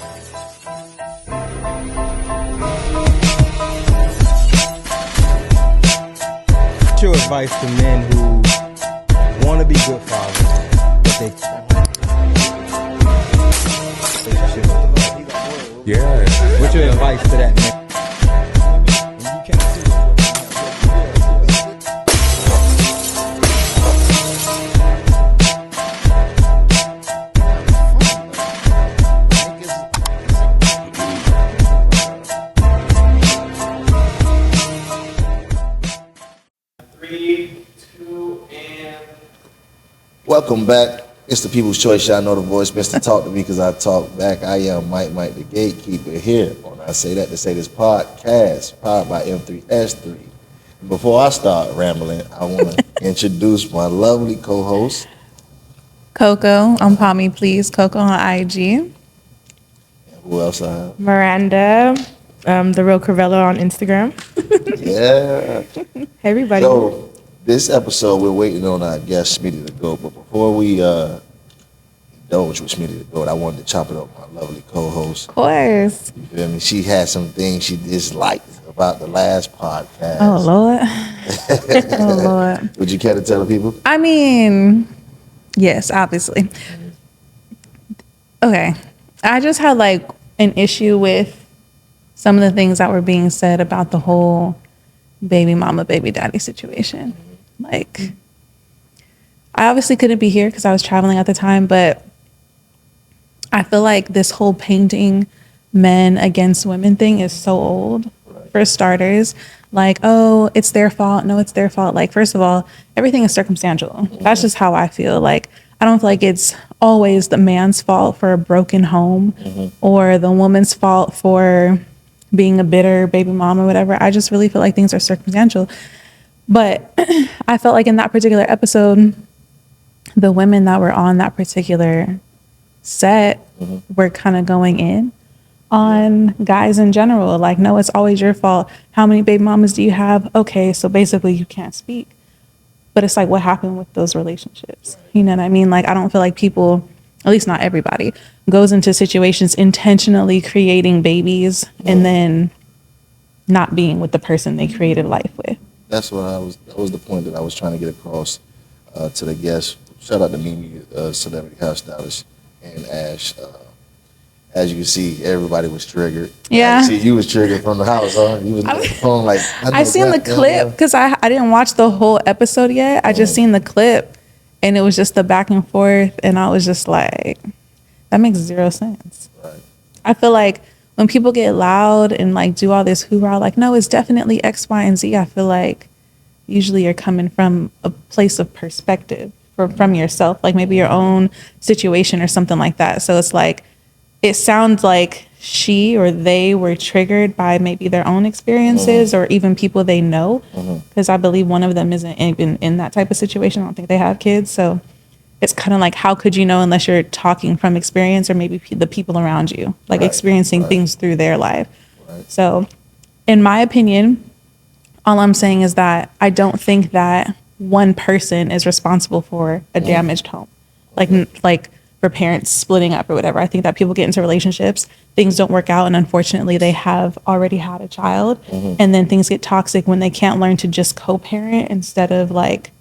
What's your advice to men who want to be good fathers, but they Yeah. What's your advice to that man? Welcome back. It's the People's Choice. Y'all know the voice. Mr. Talk to me because I talk back. I am Mike the Gatekeeper here. I say that to say this podcast, powered by M3S3. Before I start rambling, I want to introduce my lovely co-host. Coco on Palmy Please. Coco on IG. And who else I have? Miranda, the real Corvella on Instagram. Yeah. Hey, everybody. So, this episode, we're waiting on our guest, Smitty the Goat. But before we indulge with Smitty the Goat, I wanted to chop it up with my lovely co-host. Of course. You feel me? She had some things she disliked about the last podcast. Oh, Lord. Oh, Lord. Would you care to tell the people? I mean, yes, obviously. Okay. I just had like an issue with some of the things that were being said about the whole baby mama, baby daddy situation. Like, I obviously couldn't be here because I was traveling at the time, but I feel like this whole painting men against women thing is so old. For starters, like, oh, it's their fault. No, it's their fault. Like, first of all, everything is circumstantial. That's just how I feel. Like, I don't feel like it's always the man's fault for a broken home or the woman's fault for being a bitter baby mom or whatever. I just really feel like things are circumstantial. But I felt like in that particular episode, the women that were on that particular set were kind of going in on guys in general. Like, no, it's always your fault. How many baby mamas do you have? Okay, so basically you can't speak. But it's like, what happened with those relationships? You know what I mean? Like, I don't feel like people, at least not everybody, goes into situations intentionally creating babies and then not being with the person they created life with. That was the point that I was trying to get across to the guests. Shout out to Mimi, celebrity hairstylist, and Ash. As you can see, everybody was triggered. Yeah. See, you was triggered from the house, huh? You was on the phone like. I seen the clip because I didn't watch the whole episode yet. I just seen the clip, and it was just the back and forth, and I was just like, that makes zero sense. Right. I feel like when people get loud and like do all this hoorah, like, no, it's definitely X, Y, and Z. I feel like usually you're coming from a place of perspective from yourself, like maybe your own situation or something like that. So it's like, it sounds like she or they were triggered by maybe their own experiences or even people they know. Because I believe one of them isn't even in that type of situation. I don't think they have kids. So it's kind of like, how could you know unless you're talking from experience or maybe the people around you, like experiencing things through their life. So in my opinion, all I'm saying is that I don't think that one person is responsible for a damaged home. Like for parents splitting up or whatever. I think that people get into relationships, things don't work out, and unfortunately they have already had a child, and then things get toxic when they can't learn to just co-parent instead of like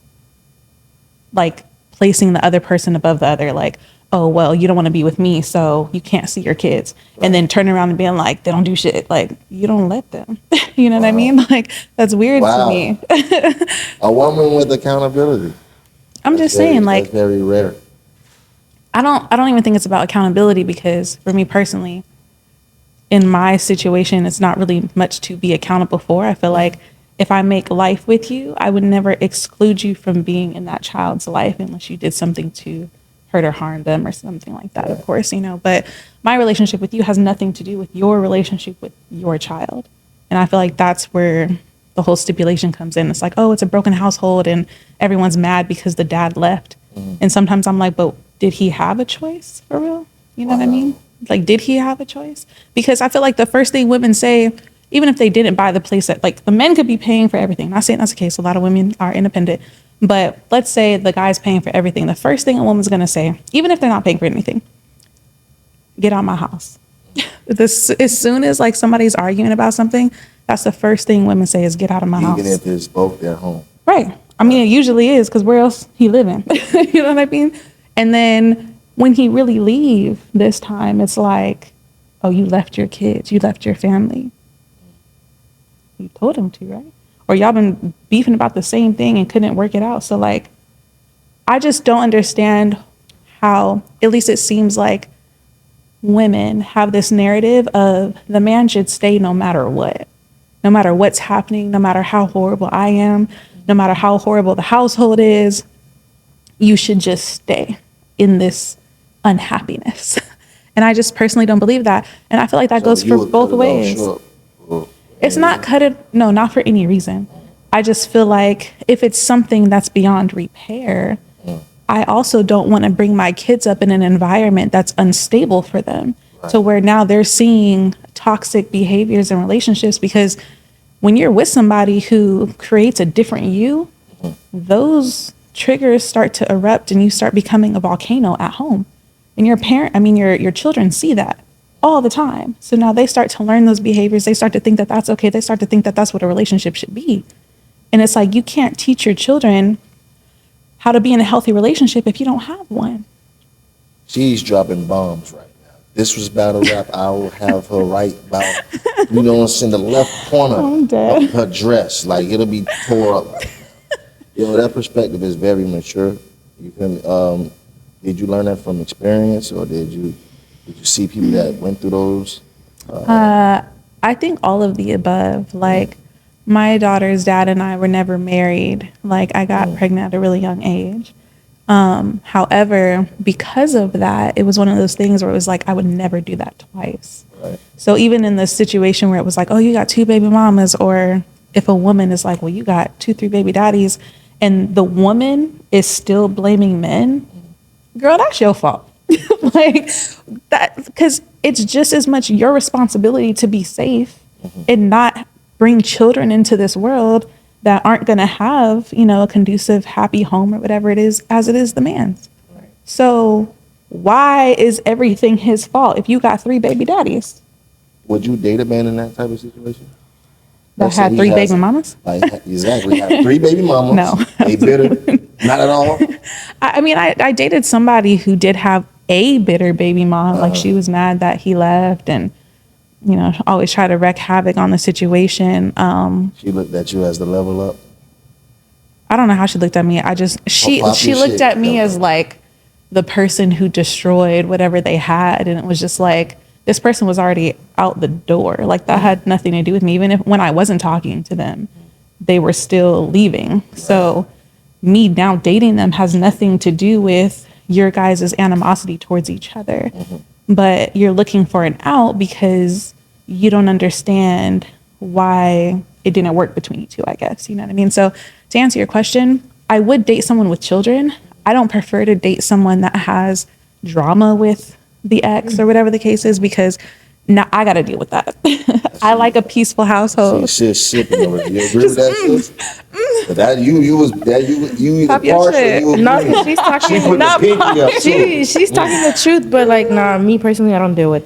placing the other person above the other. Like, oh, well, you don't want to be with me, so you can't see your kids. And then turning around and being like, they don't do shit. Like, you don't let them. You know what I mean? Like, that's weird to me. A woman with accountability. I'm just saying, like, that's very rare. I don't even think it's about accountability, because for me personally, in my situation, it's not really much to be accountable for. I feel like if I make life with you, I would never exclude you from being in that child's life unless you did something to hurt or harm them or something like that, of course, you know. But my relationship with you has nothing to do with your relationship with your child. And I feel like that's where the whole stipulation comes in. It's like, oh, it's a broken household and everyone's mad because the dad left. And sometimes I'm like, but did he have a choice for real? You know what I mean? Like, did he have a choice? Because I feel like the first thing women say, even if they didn't buy the place, that like the men could be paying for everything. Not saying that's the case. A lot of women are independent. But let's say the guy's paying for everything. The first thing a woman's going to say, even if they're not paying for anything, get out my house. This, as soon as like somebody's arguing about something, that's the first thing women say is get out of my house. Even if it's both their home. Right. I mean, it usually is, because where else he living? You know what I mean? And then when he really leave this time, it's like, oh, you left your kids, you left your family. You told him to, right? Or y'all been beefing about the same thing and couldn't work it out. So like, I just don't understand how, at least it seems like, women have this narrative of the man should stay no matter what, no matter what's happening, no matter how horrible I am, no matter how horrible the household is, you should just stay in this unhappiness. And I just personally don't believe that. And I feel like that goes for both ways. It's not cut it, no, not for any reason. I just feel like if it's something that's beyond repair, I also don't want to bring my kids up in an environment that's unstable for them, to where now they're seeing toxic behaviors and relationships, because when you're with somebody who creates a different you, those triggers start to erupt and you start becoming a volcano at home. And your children see that all the time. So now they start to learn those behaviors. They start to think that that's okay. They start to think that that's what a relationship should be. And it's like, you can't teach your children how to be in a healthy relationship if you don't have one. She's dropping bombs right now. This was battle rap. I will have her right about, you know, in the left corner of her dress. Like, it'll be tore up right now. You know, that perspective is very mature. You feel me? Did you learn that from experience, or did you see people that went through those? I think all of the above. Like, my daughter's dad and I were never married. Like, I got pregnant at a really young age. However, because of that, it was one of those things where it was like, I would never do that twice. Right. So even in the situation where it was like, oh, you got 2 baby mamas, or if a woman is like, well, you got 2, 3 baby daddies, and the woman is still blaming men, girl, that's your fault. Like that, because it's just as much your responsibility to be safe and not bring children into this world that aren't going to have, you know, a conducive, happy home or whatever it is, as it is the man's. Right. So why is everything his fault if you got 3 baby daddies? Would you date a man in that type of situation? That had 3 baby mamas? Like, exactly. Had 3 baby mamas. No. They bitter? Not at all? I mean, I dated somebody who did have a bitter baby mom. Like, she was mad that he left and, you know, always try to wreak havoc on the situation. She looked at you as the level up? I don't know how she looked at me. She looked at me as like the person who destroyed whatever they had. And it was just like, this person was already out the door. Like, that had nothing to do with me. Even if when I wasn't talking to them, they were still leaving. So me now dating them has nothing to do with your guys' animosity towards each other. But you're looking for an out because you don't understand why it didn't work between you two, I guess. You know what I mean? So to answer your question, I would date someone with children. I don't prefer to date someone that has drama with the ex or whatever the case is, because now I got to deal with that. I like a peaceful household. She's sipping over there. You agree with that, sis? That you either Pop your partial or shit. you agree. No, 'cause she's talking. She put the pinky up, too. She's talking the truth, but like, nah, me personally, I don't deal with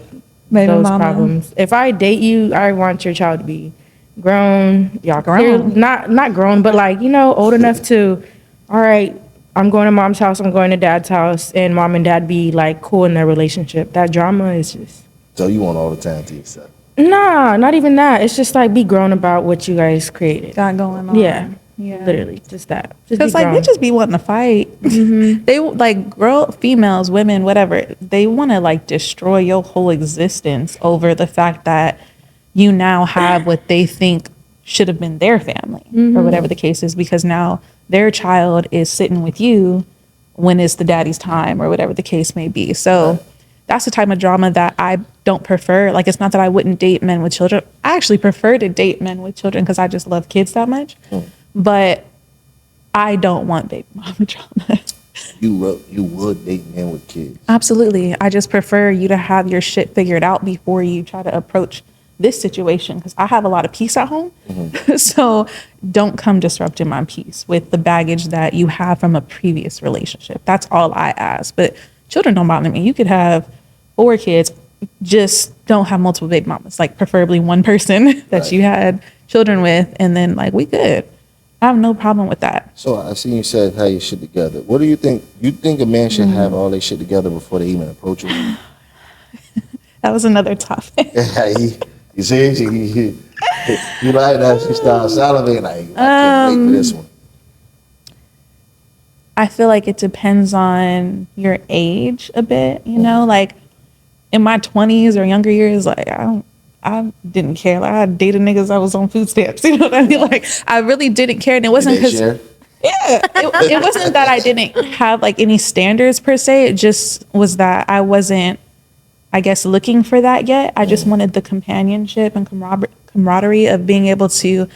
Baby those mama. problems. If I date you, I want your child to be grown. Y'all Grown. not grown, but like, you know, old enough to, all right, I'm going to mom's house, I'm going to dad's house, and mom and dad be like cool in their relationship. That drama is just. So you want all the time to yourself? Nah, not even that. It's just like, be grown about what you guys created. Got going on. Yeah. Yeah. Literally, just that. Just Because be like, grown. they just be wanting to fight. They like females, women, whatever. They want to like destroy your whole existence over the fact that you now have what they think should have been their family or whatever the case is, because now their child is sitting with you when it's the daddy's time or whatever the case may be. So that's the type of drama that I don't prefer. Like, it's not that I wouldn't date men with children. I actually prefer to date men with children because I just love kids that much. But I don't want baby mama drama. You would date men with kids? Absolutely. I just prefer you to have your shit figured out before you try to approach this situation, because I have a lot of peace at home. So don't come disrupting my peace with the baggage that you have from a previous relationship. That's all I ask. But children don't bother me. You could have 4 kids. just don't have multiple baby mamas, like preferably one person that Right. you had children with, and then like we good. I have no problem with that. So I see you said how you shit together. What do you think? You think a man should have all their shit together before they even approach you? That was another topic. You see, you like that? She starts salivating like, I can't wait for this one. I feel like it depends on your age a bit, you know, like in my 20s or younger years, like I didn't care. Like I dated niggas I was on food stamps, you know what I mean? Like I really didn't care. And it wasn't Did they because share? it wasn't that I didn't have like any standards per se. It just was that I wasn't, I guess, looking for that yet. I just wanted the companionship and camaraderie of being able to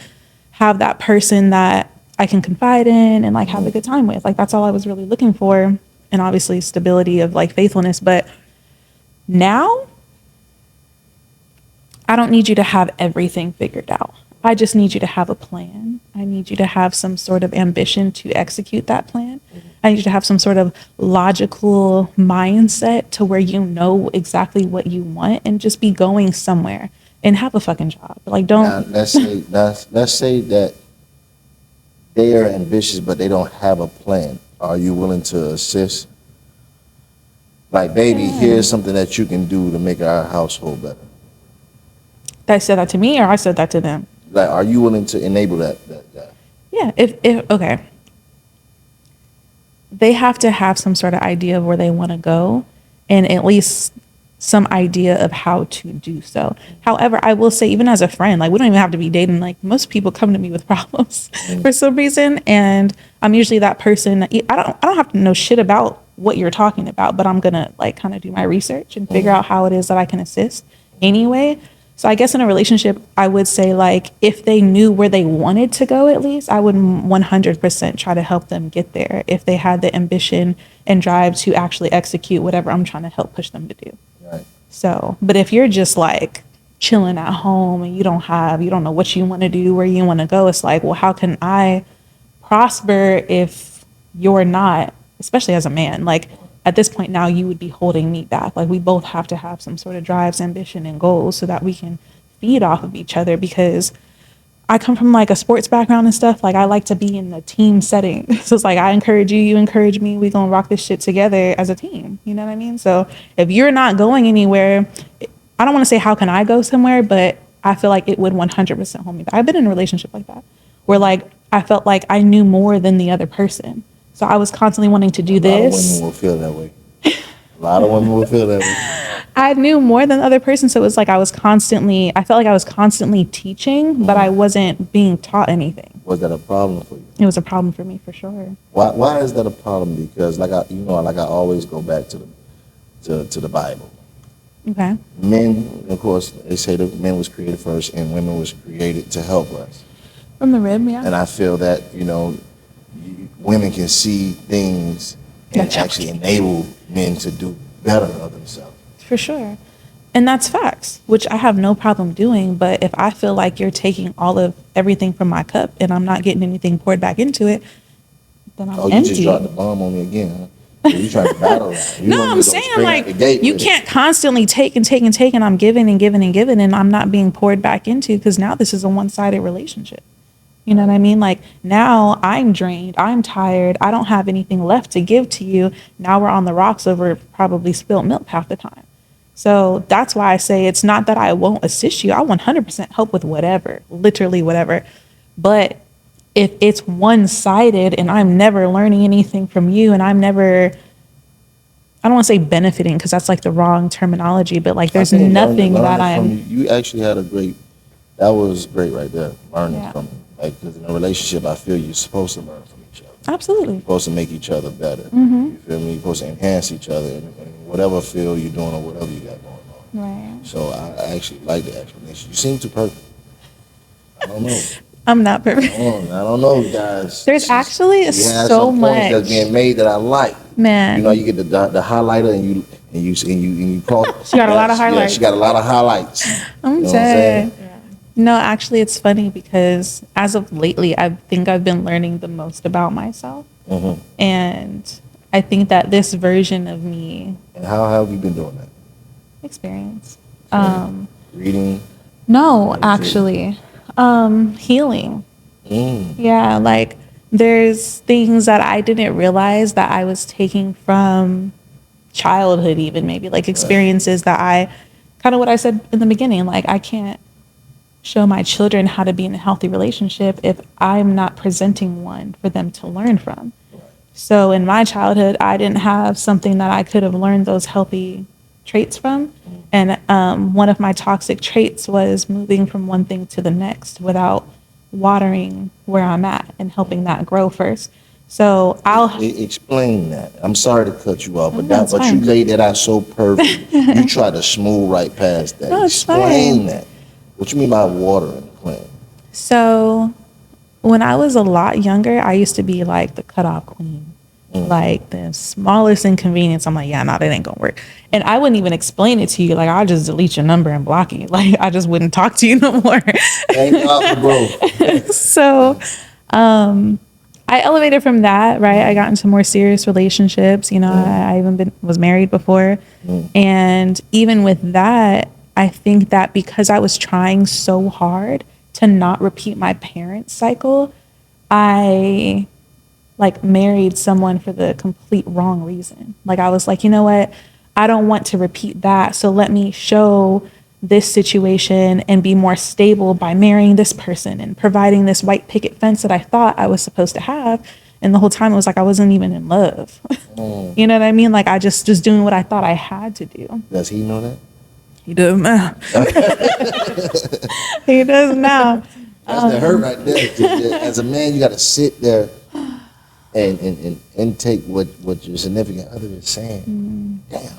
have that person that I can confide in and like have a good time with. Like that's all I was really looking for. And obviously stability of like faithfulness. But now I don't need you to have everything figured out. I just need you to have a plan. I need you to have some sort of ambition to execute that plan. I need you to have some sort of logical mindset to where you know exactly what you want and just be going somewhere and have a fucking job. Like don't. Now, let's say that they are ambitious, but they don't have a plan. Are you willing to assist? Like, baby, here's something that you can do to make our household better. That said that to me or I said that to them? Like, are you willing to enable that? Yeah, if okay. They have to have some sort of idea of where they want to go and at least some idea of how to do so. However, I will say even as a friend, like we don't even have to be dating. Like most people come to me with problems for some reason and I'm usually that person. I don't have to know shit about what you're talking about, but I'm going to like kind of do my research and figure out how it is that I can assist anyway. So I guess in a relationship, I would say like if they knew where they wanted to go, at least I would 100% try to help them get there if they had the ambition and drive to actually execute whatever I'm trying to help push them to do. Right. So, but if you're just like chilling at home and you don't know what you want to do, where you want to go, it's like, well, how can I prosper if you're not, especially as a man, like at this point now you would be holding me back. Like we both have to have some sort of drives, ambition and goals so that we can feed off of each other because I come from like a sports background and stuff. Like I like to be in the team setting. So it's like, I encourage you, you encourage me, we gonna rock this shit together as a team. You know what I mean? So if you're not going anywhere, I don't want to say how can I go somewhere, but I feel like it would 100% hold me back. I've been in a relationship like that where like, I felt like I knew more than the other person. So I was constantly wanting to do this. A lot of women will feel that way. A lot of women will feel that way. I knew more than the other person. So it was like I felt like I was constantly teaching, but I wasn't being taught anything. Was that a problem for you? It was a problem for me for sure. Why is that a problem? Because like I always go back to the Bible. Okay. Men, of course, they say that men was created first and women was created to help us. From the rib, yeah. And I feel that, women can see things and Gotcha. actually enable men to do better of themselves. For sure. And that's facts, which I have no problem doing. But if I feel like you're taking all of everything from my cup and I'm not getting anything poured back into it, then I'm Oh, you empty. just dropped the bomb on me again, huh? You trying to battle that. No, I'm saying like you can't constantly take and take and take and I'm giving and giving and giving and I'm not being poured back into because now this is a one-sided relationship. You know what I mean? Like now I'm drained, I'm tired, I don't have anything left to give to you. Now we're on the rocks over probably spilled milk half the time. So that's why I say it's not that I won't assist you. I 100% help with whatever, literally whatever. But if it's one-sided and I'm never learning anything from you and I'm never, I don't want to say benefiting because that's like the wrong terminology, but like there's nothing that I'm. You actually had that was great right there, learning Yeah. from it. Like, because in a relationship, I feel you're supposed to learn from each other. Absolutely. You're supposed to make each other better. Mm-hmm. You feel me? You're supposed to enhance each other in whatever field you're doing or whatever you got going on. Right. So I actually like the explanation. You seem too perfect. I don't know. I'm not perfect. I don't know, guys. There's actually You have so some much. points that's being made that I like. Man. You get the highlighter and you call. She got a lot of Yeah, highlights. she got a lot of highlights. I'm You know what I'm saying? dead. No, actually, it's funny because as of lately, I think I've been learning the most about myself. Mm-hmm. And I think that this version of me, And how have you been doing that? experience. Reading. No, actually, healing. Mm. Yeah, like there's things that I didn't realize that I was taking from childhood, even maybe like experiences that I kind of what I said in the beginning, like I can't show my children how to be in a healthy relationship if I'm not presenting one for them to learn from. So in my childhood, I didn't have something that I could have learned those healthy traits from. And one of my toxic traits was moving from one thing to the next without watering where I'm at and helping that grow first. So I'll Explain that. I'm sorry to cut you off, but No, it's but you fine. laid that out so perfect. You try to smooth right past that. No, it's Explain fine. that. What you mean by watering the plant? So when I was a lot younger, I used to be like the cutoff queen. Like the smallest inconvenience, I'm like, yeah, no, that ain't gonna work. And I wouldn't even explain it to you. Like, I'll just delete your number and block you. Like, I just wouldn't talk to you no more. Thank God for growth. So I elevated from that, right? I got into more serious relationships. You know, I even was married before. And even with that, I think that because I was trying so hard to not repeat my parents' cycle, I like married someone for the complete wrong reason. Like I was like, you know what? I don't want to repeat that. So let me show this situation and be more stable by marrying this person and providing this white picket fence that I thought I was supposed to have. And the whole time it was like I wasn't even in love. You know what I mean? Like I just doing what I thought I had to do. Does he know that? He does now. He does now. That's the hurt right there. As a man, you got to sit there and intake what your significant other is saying. Damn.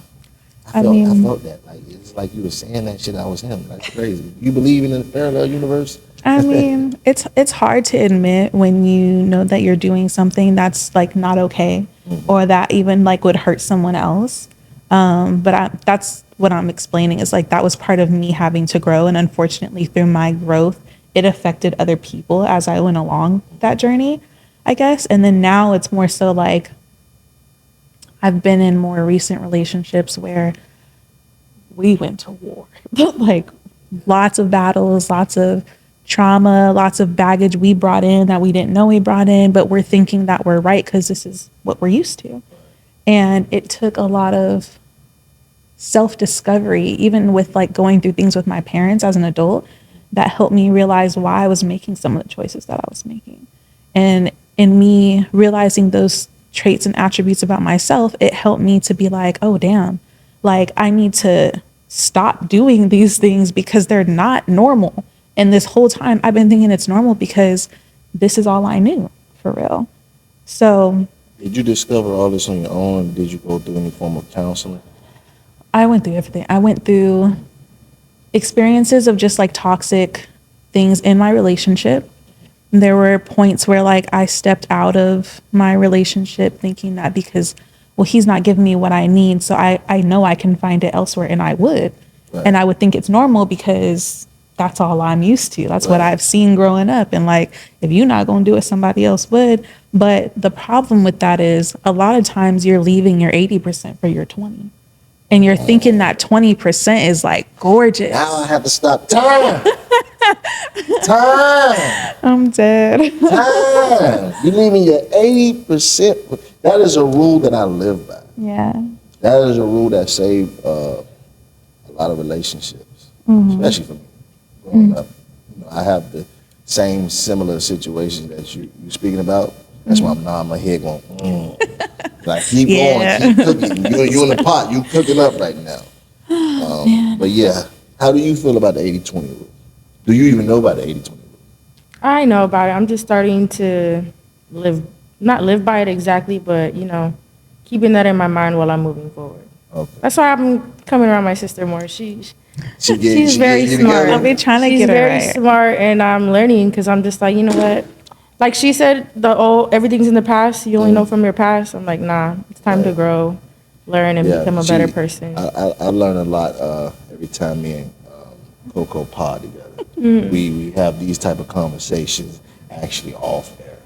I felt that. Like it's like you were saying that shit. I was him. That's crazy. You believe in a parallel universe? I mean, it's hard to admit when you know that you're doing something that's like not okay, or that even like would hurt someone else. That's what I'm explaining is like that was part of me having to grow, and unfortunately, through my growth, it affected other people as I went along that journey, I guess. And then now it's more so like I've been in more recent relationships where we went to war, like lots of battles, lots of trauma, lots of baggage we brought in that we didn't know we brought in, but we're thinking that we're right because this is what we're used to. And it took a lot of self-discovery, even with like going through things with my parents as an adult, that helped me realize why I was making some of the choices that I was making. And in me realizing those traits and attributes about myself, it helped me to be like, oh, damn, like I need to stop doing these things because they're not normal. And this whole time I've been thinking it's normal because this is all I knew, for real. So did you discover all this on your own? Did you go through any form of counseling? I went through everything. I went through experiences of just like toxic things in my relationship. There were points where like I stepped out of my relationship thinking that because, well, he's not giving me what I need, so I know I can find it elsewhere, and I would. Right. And I would think it's normal because that's all I'm used to. That's what I've seen growing up. And like, if you're not going to do it, somebody else would. But the problem with that is a lot of times you're leaving your 80% for your 20. And you're thinking that 20% is like gorgeous. Now I have to stop. Time. Time. I'm dead. Time. You leaving your 80%. That is a rule that I live by. Yeah. That is a rule that saved a lot of relationships, especially for me growing up. You know, I have the same similar situation that you speaking about. That's why I'm nodding my head going, Like, keep going, keep cooking. You in the pot, you cooking up right now. But yeah, how do you feel about the 80-20 rule? Do you even know about the 80-20 rule? I know about it. I'm just starting to not live by it exactly, but, you know, keeping that in my mind while I'm moving forward. Okay. That's why I'm coming around my sister more. She's very smart. I'll be trying to She's get her very right. smart, and I'm learning because I'm just like, you know what? Like she said, everything's in the past. You only know from your past. I'm like, nah, it's time to grow, learn, and become a better person. I learn a lot every time me and Coco pod together. We have these type of conversations actually off air.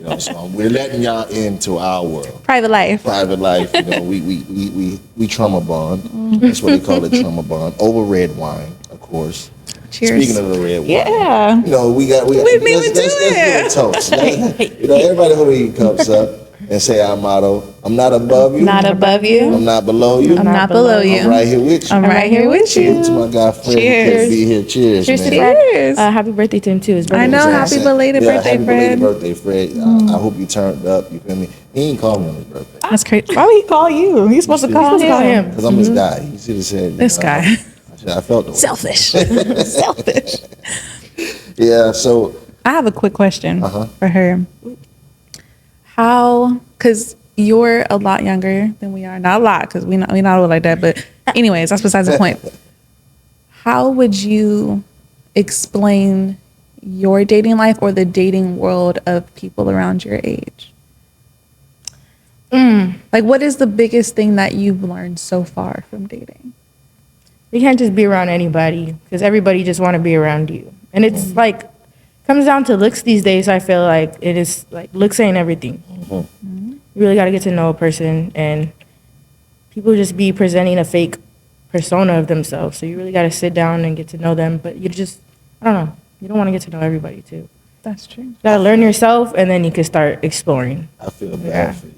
You know, so we're letting y'all into our world. Private life. Private life, you know, we trauma bond. That's what they call it, trauma bond. Over red wine, of course. Cheers. Speaking of the red wine, Yeah. you know, we didn't even do it. Let's do a toast. You know, everybody hold your cups up and say our motto: I'm not above you. Not above you. I'm not below you. I'm not below you. I'm right here with you. I'm right here with you. To my guy Fred, who Cheers. can't be here. Cheers, Cheers to man. Cheers. Happy birthday to him too. His birthday I know. was Happy last- belated birthday, happy Fred. belated birthday, Fred. I hope you turned up. You feel me? He ain't called me on his birthday That's crazy. Why would he call you? He's supposed to call him. because I'm his guy. He should have said This guy. I felt the way. Selfish. Selfish. Yeah. So I have a quick question Uh-huh. for her. How, because you're a lot younger than we are. Not a lot, because we not old like that. But anyways, that's besides the point. How would you explain your dating life or the dating world of people around your age? Like, what is the biggest thing that you've learned so far from dating? You can't just be around anybody because everybody just want to be around you. And it's like, comes down to looks these days. I feel like it is like looks ain't everything. You really got to get to know a person, and people just be presenting a fake persona of themselves. So you really got to sit down and get to know them. But you just, I don't know, you don't want to get to know everybody too. That's true. You got to learn yourself, and then you can start exploring. I feel bad Yeah. for you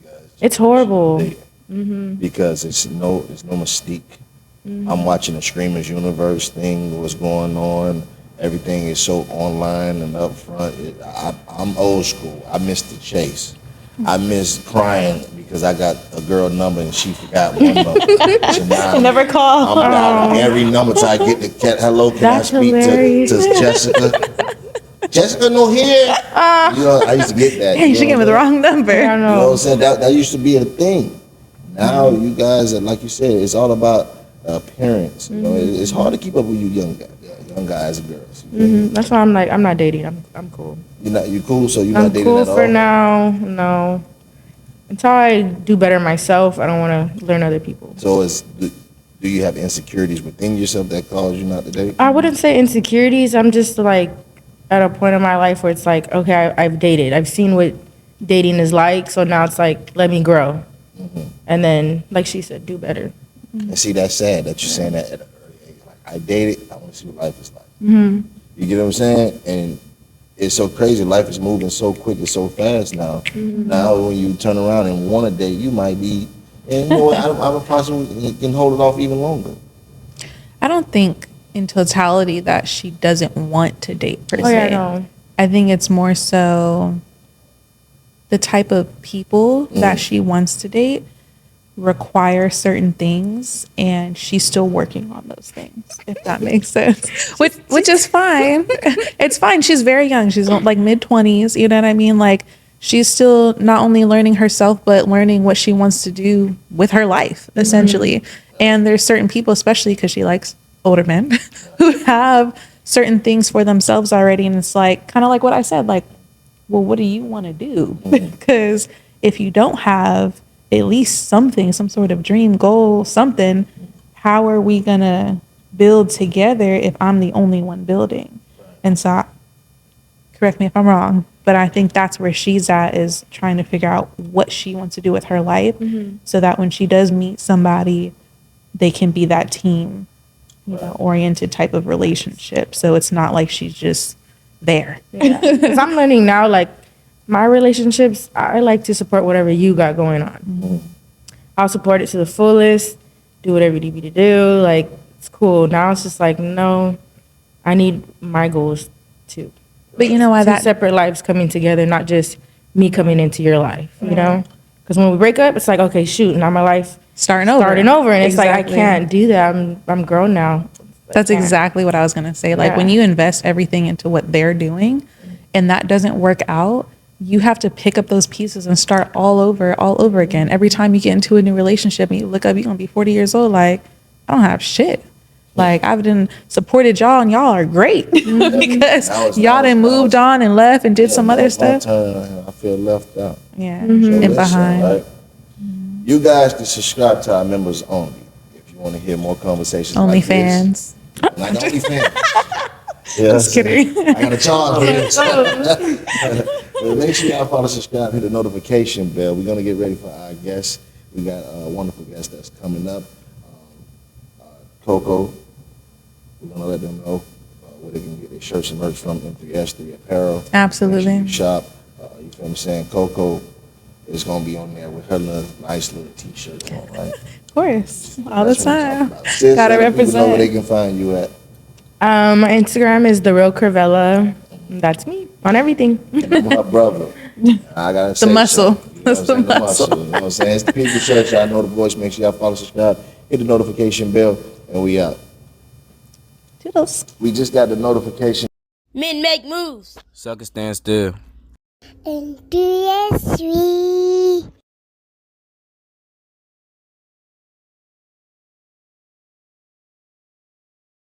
guys. It's horrible. Because it's no mystique. I'm watching the streamers universe thing. What's going on? Everything is so online and upfront. I'm old school. I miss the chase. I miss crying because I got a girl number and she forgot one number. So now Never call. I'm dialing every number till I get the cat. Hello, can That's I speak hilarious. to Jessica? Jessica, no here. You know, I used to get that. Hey, she gave me the wrong number. I don't You know what know. I'm saying? That used to be a thing. Now you guys, like you said, it's all about appearance. You know, it's hard to keep up with you young guys and girls. That's why I'm like, I'm not dating. I'm cool. You cool? So you're I'm not dating cool at all? for now. No. Until I do better myself, I don't want to learn other people. So do you have insecurities within yourself that cause you not to date? I wouldn't say insecurities. I'm just like at a point in my life where it's like, okay, I've dated. I've seen what dating is like. So now it's like, let me grow. And then, like she said, do better. And see, that's sad that you're saying that at an early age. Like, I dated, I want to see what life is like. You get what I'm saying? And it's so crazy. Life is moving so quick and so fast now. Now, when you turn around and want to date, you might be, and you know what? I'm a person who can hold it off even longer. I don't think in totality that she doesn't want to date per se. Oh, yeah, no. I think it's more so the type of people that she wants to date require certain things, and she's still working on those things, if that makes sense. Which is fine. It's fine. She's very young. She's like mid-20s, you know what I mean? Like, she's still not only learning herself, but learning what she wants to do with her life, essentially. And there's certain people, especially because she likes older men, who have certain things for themselves already. And it's like, kind of like what I said, like, well, what do you want to do? Because if you don't have at least something, some sort of dream, goal, something, how are we going to build together if I'm the only one building? And so, correct me if I'm wrong, but I think that's where she's at, is trying to figure out what she wants to do with her life so that when she does meet somebody, they can be that team, oriented type of relationship. So it's not like she's just there. Yeah. Because I'm learning now, like, my relationships, I like to support whatever you got going on. I'll support it to the fullest, do whatever you need me to do. Like, it's cool. Now it's just like, no, I need my goals too. But you know why Two that separate lives coming together, not just me coming into your life, you know? Because when we break up, it's like, okay, shoot, now my life starting over. And it's like, I Exactly. can't do that. I'm grown now. That's exactly what I was going to say. Like, when you invest everything into what they're doing and that doesn't work out, you have to pick up those pieces and start all over again. Every time you get into a new relationship and you look up, you're going to be 40 years old. Like, I don't have shit. Like, I've been supported y'all and y'all are great because y'all done moved on and left and did some other stuff. I feel left out. Yeah. So And listen, behind. right? You guys can subscribe to our members only if you want to hear more conversations like this. OnlyFans. Like OnlyFans. Yes. Just kidding. I got a charge for this. Well, make sure y'all follow, subscribe, hit the notification bell. We're gonna get ready for our guests. We got a wonderful guest that's coming up, Coco. We're gonna let them know where they can get their shirts and merch from. M3S3 Apparel. Absolutely. Make sure you shop. You feel what I'm saying? Coco is gonna be on there with her nice little T-shirt on, right? Of course, all the That's what I'm time. talking about. Sis, Gotta let people know where they represent. can find you at. My Instagram is the real Curvella. That's me on everything. My brother. I gotta say muscle. something. You know what I'm saying? The muscle. You know what I'm saying? It's the People Church. Y'all know the voice. Make sure y'all follow, subscribe, hit the notification bell, and we out. Toodles. We just got the notification. Men make moves. Sucker stand still. And 3 3